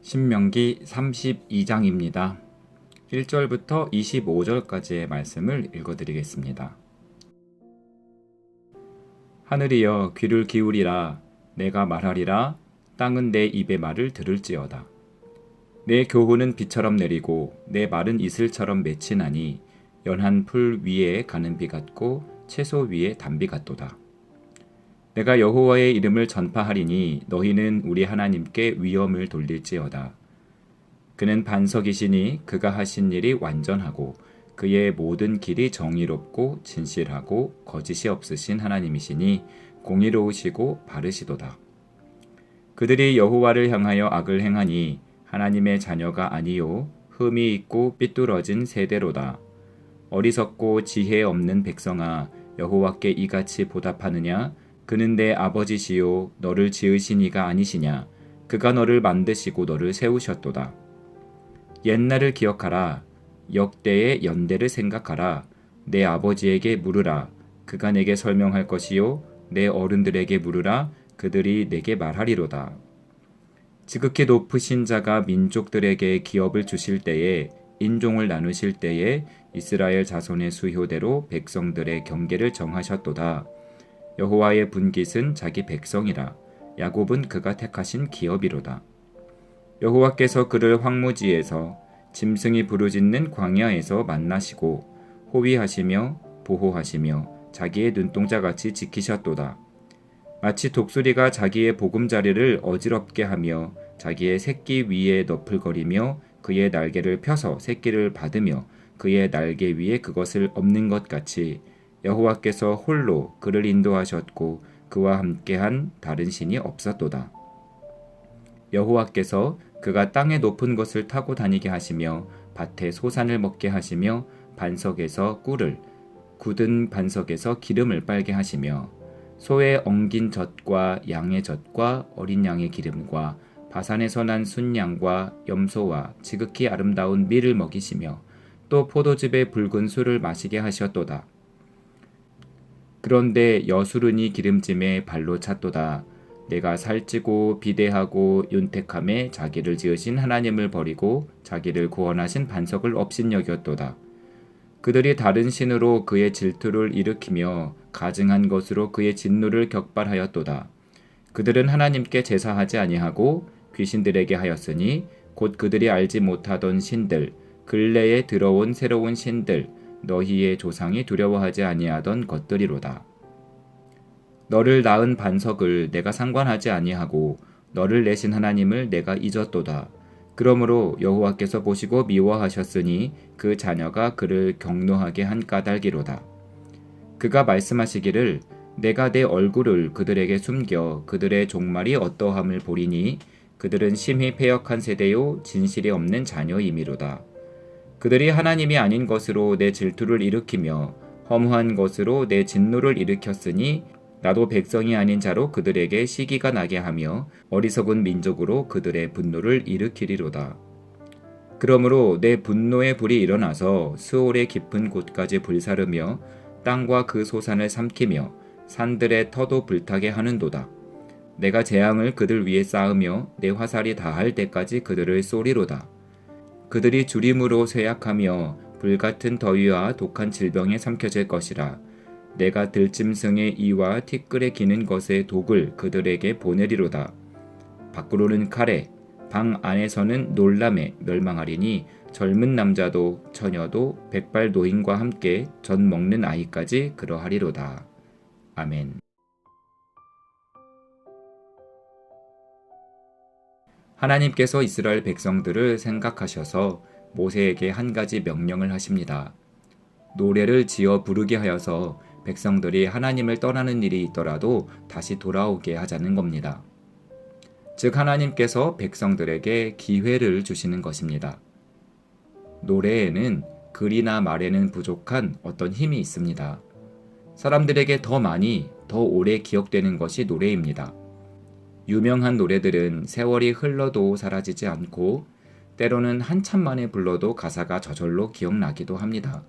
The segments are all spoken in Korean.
신명기 32장입니다. 1절부터 25절까지의 말씀을 읽어드리겠습니다. 하늘이여 귀를 기울이라. 내가 말하리라. 땅은 내 입의 말을 들을지어다. 내 교훈은 비처럼 내리고 내 말은 이슬처럼 맺히나니 연한 풀 위에 가는 비 같고 채소 위에 단비 같도다. 내가 여호와의 이름을 전파하리니 너희는 우리 하나님께 위엄을 돌릴지어다. 그는 반석이시니 그가 하신 일이 완전하고 그의 모든 길이 정의롭고 진실하고 거짓이 없으신 하나님이시니 공의로우시고 바르시도다. 그들이 여호와를 향하여 악을 행하니 하나님의 자녀가 아니요 흠이 있고 삐뚤어진 세대로다. 어리석고 지혜 없는 백성아, 여호와께 이같이 보답하느냐? 그는 내 아버지시요 너를 지으신 이가 아니시냐? 그가 너를 만드시고 너를 세우셨도다. 옛날을 기억하라. 역대의 연대를 생각하라. 내 아버지에게 물으라. 그가 내게 설명할 것이요 내 어른들에게 물으라. 그들이 내게 말하리로다. 지극히 높으신 자가 민족들에게 기업을 주실 때에, 인종을 나누실 때에 이스라엘 자손의 수효대로 백성들의 경계를 정하셨도다. 여호와의 분깃은 자기 백성이라. 야곱은 그가 택하신 기업이로다. 여호와께서 그를 황무지에서 짐승이 부르짖는 광야에서 만나시고 호위하시며 보호하시며 자기의 눈동자같이 지키셨도다. 마치 독수리가 자기의 보금자리를 어지럽게 하며 자기의 새끼 위에 너풀거리며 그의 날개를 펴서 새끼를 받으며 그의 날개 위에 그것을 엎는 것 같이 여호와께서 홀로 그를 인도하셨고 그와 함께한 다른 신이 없었도다. 여호와께서 그가 땅의 높은 것을 타고 다니게 하시며 밭에 소산을 먹게 하시며 반석에서 꿀을, 굳은 반석에서 기름을 빨게 하시며 소의 엉긴 젖과 양의 젖과 어린 양의 기름과 바산에서 난 순양과 염소와 지극히 아름다운 밀을 먹이시며 또 포도즙의 붉은 술을 마시게 하셨도다. 그런데 여수르니 기름짐에 발로 찼도다. 내가 살찌고 비대하고 윤택함에 자기를 지으신 하나님을 버리고 자기를 구원하신 반석을 업신여겼도다. 그들이 다른 신으로 그의 질투를 일으키며 가증한 것으로 그의 진노를 격발하였도다. 그들은 하나님께 제사하지 아니하고 귀신들에게 하였으니 곧 그들이 알지 못하던 신들, 근래에 들어온 새로운 신들, 너희의 조상이 두려워하지 아니하던 것들이로다. 너를 낳은 반석을 내가 상관하지 아니하고 너를 내신 하나님을 내가 잊었도다. 그러므로 여호와께서 보시고 미워하셨으니 그 자녀가 그를 경노하게 한 까닭이로다. 그가 말씀하시기를 내가 내 얼굴을 그들에게 숨겨 그들의 종말이 어떠함을 보리니 그들은 심히 패역한 세대요 진실이 없는 자녀이미로다. 그들이 하나님이 아닌 것으로 내 질투를 일으키며 허무한 것으로 내 진노를 일으켰으니 나도 백성이 아닌 자로 그들에게 시기가 나게 하며 어리석은 민족으로 그들의 분노를 일으키리로다. 그러므로 내 분노의 불이 일어나서 스올의 깊은 곳까지 불사르며 땅과 그 소산을 삼키며 산들의 터도 불타게 하는도다. 내가 재앙을 그들 위에 쌓으며 내 화살이 다할 때까지 그들을 쏘리로다. 그들이 주림으로 쇠약하며 불같은 더위와 독한 질병에 삼켜질 것이라. 내가 들짐승의 이와 티끌에 기는 것의 독을 그들에게 보내리로다. 밖으로는 칼에, 방 안에서는 놀람에 멸망하리니 젊은 남자도 처녀도 백발 노인과 함께 젖 먹는 아이까지 그러하리로다. 아멘. 하나님께서 이스라엘 백성들을 생각하셔서 모세에게 한 가지 명령을 하십니다. 노래를 지어 부르게 하여서 백성들이 하나님을 떠나는 일이 있더라도 다시 돌아오게 하자는 겁니다. 즉 하나님께서 백성들에게 기회를 주시는 것입니다. 노래에는 글이나 말에는 부족한 어떤 힘이 있습니다. 사람들에게 더 많이, 더 오래 기억되는 것이 노래입니다. 유명한 노래들은 세월이 흘러도 사라지지 않고 때로는 한참 만에 불러도 가사가 저절로 기억나기도 합니다.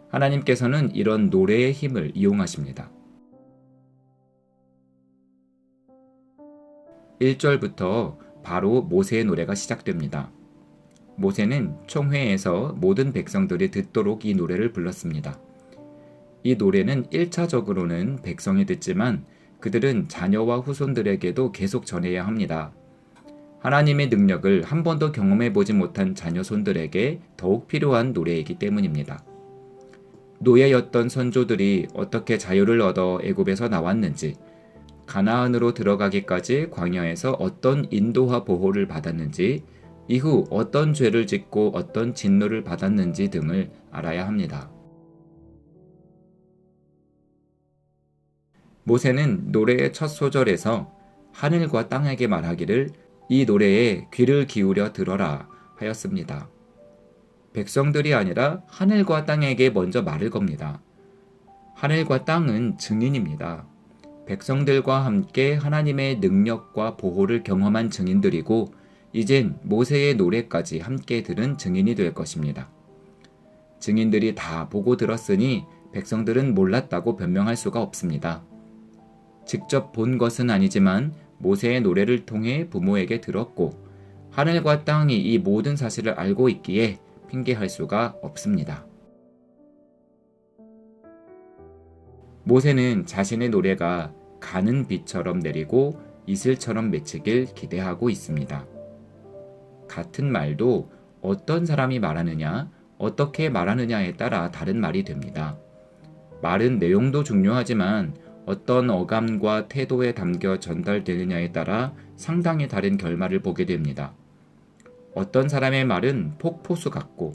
하나님께서는 이런 노래의 힘을 이용하십니다. 1절부터 바로 모세의 노래가 시작됩니다. 모세는 총회에서 모든 백성들이 듣도록 이 노래를 불렀습니다. 이 노래는 1차적으로는 백성이 듣지만 그들은 자녀와 후손들에게도 계속 전해야 합니다. 하나님의 능력을 한 번도 경험해보지 못한 자녀 손들에게 더욱 필요한 노래이기 때문입니다. 노예였던 선조들이 어떻게 자유를 얻어 애굽에서 나왔는지, 가나안으로 들어가기까지 광야에서 어떤 인도와 보호를 받았는지, 이후 어떤 죄를 짓고 어떤 진노를 받았는지 등을 알아야 합니다. 모세는 노래의 첫 소절에서 하늘과 땅에게 말하기를 이 노래에 귀를 기울여 들어라 하였습니다. 백성들이 아니라 하늘과 땅에게 먼저 말을 겁니다. 하늘과 땅은 증인입니다. 백성들과 함께 하나님의 능력과 보호를 경험한 증인들이고 이젠 모세의 노래까지 함께 들은 증인이 될 것입니다. 증인들이 다 보고 들었으니 백성들은 몰랐다고 변명할 수가 없습니다. 직접 본 것은 아니지만 모세의 노래를 통해 부모에게 들었고 하늘과 땅이 이 모든 사실을 알고 있기에 핑계할 수가 없습니다. 모세는 자신의 노래가 가는 비처럼 내리고 이슬처럼 맺히길 기대하고 있습니다. 같은 말도 어떤 사람이 말하느냐, 어떻게 말하느냐에 따라 다른 말이 됩니다. 말은 내용도 중요하지만 어떤 어감과 태도에 담겨 전달되느냐에 따라 상당히 다른 결말을 보게 됩니다. 어떤 사람의 말은 폭포수 같고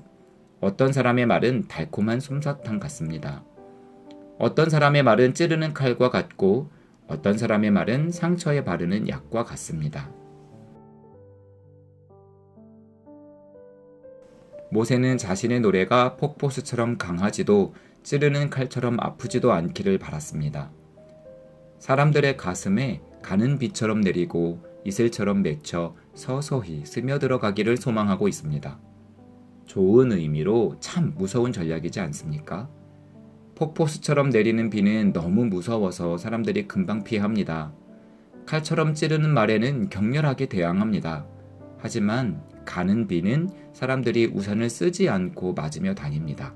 어떤 사람의 말은 달콤한 솜사탕 같습니다. 어떤 사람의 말은 찌르는 칼과 같고 어떤 사람의 말은 상처에 바르는 약과 같습니다. 모세는 자신의 노래가 폭포수처럼 강하지도 찌르는 칼처럼 아프지도 않기를 바랐습니다. 사람들의 가슴에 가는 비처럼 내리고 이슬처럼 맺혀 서서히 스며들어가기를 소망하고 있습니다. 좋은 의미로 참 무서운 전략이지 않습니까? 폭포수처럼 내리는 비는 너무 무서워서 사람들이 금방 피합니다. 칼처럼 찌르는 말에는 격렬하게 대항합니다. 하지만 가는 비는 사람들이 우산을 쓰지 않고 맞으며 다닙니다.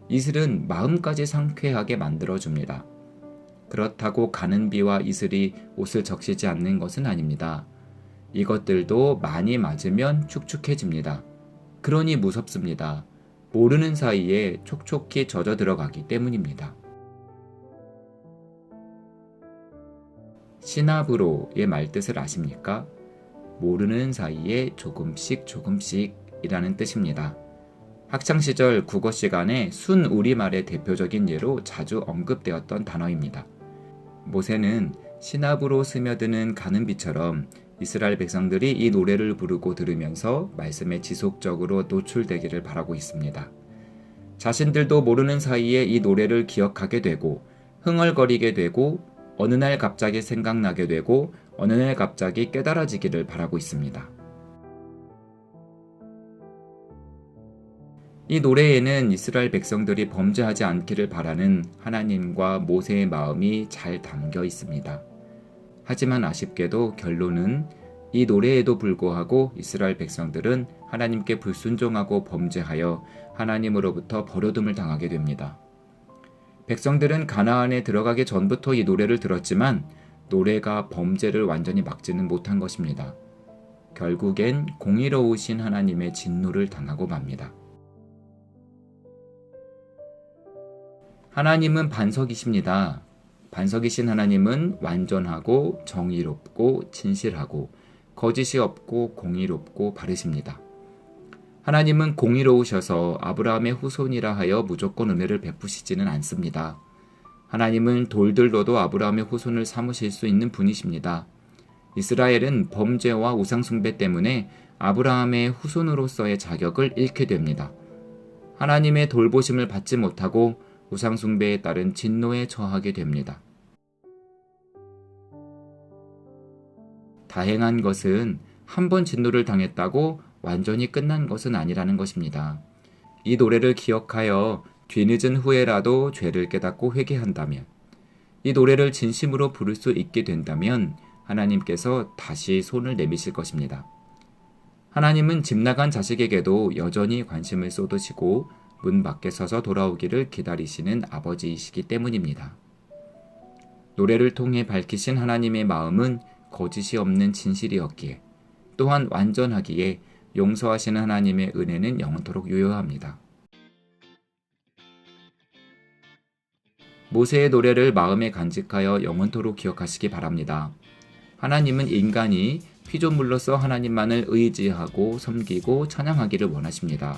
이슬은 마음까지 상쾌하게 만들어줍니다. 그렇다고 가는 비와 이슬이 옷을 적시지 않는 것은 아닙니다. 이것들도 많이 맞으면 축축해집니다. 그러니 무섭습니다. 모르는 사이에 촉촉히 젖어 들어가기 때문입니다. 시나브로의 말뜻을 아십니까? 모르는 사이에 조금씩 이라는 뜻입니다. 학창시절 국어 시간에 순우리말의 대표적인 예로 자주 언급되었던 단어입니다. 모세는 시나브로 스며드는 가는 비처럼 이스라엘 백성들이 이 노래를 부르고 들으면서 말씀에 지속적으로 노출되기를 바라고 있습니다. 자신들도 모르는 사이에 이 노래를 기억하게 되고 흥얼거리게 되고 어느 날 갑자기 생각나게 되고 어느 날 갑자기 깨달아지기를 바라고 있습니다. 이 노래에는 이스라엘 백성들이 범죄하지 않기를 바라는 하나님과 모세의 마음이 잘 담겨 있습니다. 하지만 아쉽게도 결론은 이 노래에도 불구하고 이스라엘 백성들은 하나님께 불순종하고 범죄하여 하나님으로부터 버려둠을 당하게 됩니다. 백성들은 가나안에 들어가기 전부터 이 노래를 들었지만 노래가 범죄를 완전히 막지는 못한 것입니다. 결국엔 공의로우신 하나님의 진노를 당하고 맙니다. 하나님은 반석이십니다. 반석이신 하나님은 완전하고 정의롭고 진실하고 거짓이 없고 공의롭고 바르십니다. 하나님은 공의로우셔서 아브라함의 후손이라 하여 무조건 은혜를 베푸시지는 않습니다. 하나님은 돌들로도 아브라함의 후손을 삼으실 수 있는 분이십니다. 이스라엘은 범죄와 우상숭배 때문에 아브라함의 후손으로서의 자격을 잃게 됩니다. 하나님의 돌보심을 받지 못하고 우상숭배에 따른 진노에 처하게 됩니다. 다행한 것은 한 번 진노를 당했다고 완전히 끝난 것은 아니라는 것입니다. 이 노래를 기억하여 뒤늦은 후에라도 죄를 깨닫고 회개한다면, 이 노래를 진심으로 부를 수 있게 된다면 하나님께서 다시 손을 내미실 것입니다. 하나님은 집 나간 자식에게도 여전히 관심을 쏟으시고 문 밖에 서서 돌아오기를 기다리시는 아버지이시기 때문입니다. 노래를 통해 밝히신 하나님의 마음은 거짓이 없는 진실이었기에, 또한 완전하기에 용서하시는 하나님의 은혜는 영원토록 유효합니다. 모세의 노래를 마음에 간직하여 영원토록 기억하시기 바랍니다. 하나님은 인간이 피조물로서 하나님만을 의지하고 섬기고 찬양하기를 원하십니다.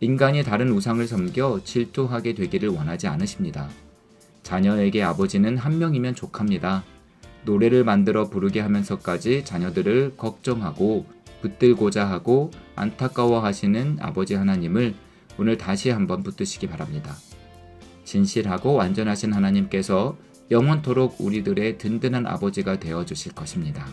인간이 다른 우상을 섬겨 질투하게 되기를 원하지 않으십니다. 자녀에게 아버지는 한 명이면 족합니다. 노래를 만들어 부르게 하면서까지 자녀들을 걱정하고 붙들고자 하고 안타까워하시는 아버지 하나님을 오늘 다시 한번 붙드시기 바랍니다. 진실하고 완전하신 하나님께서 영원토록 우리들의 든든한 아버지가 되어 주실 것입니다.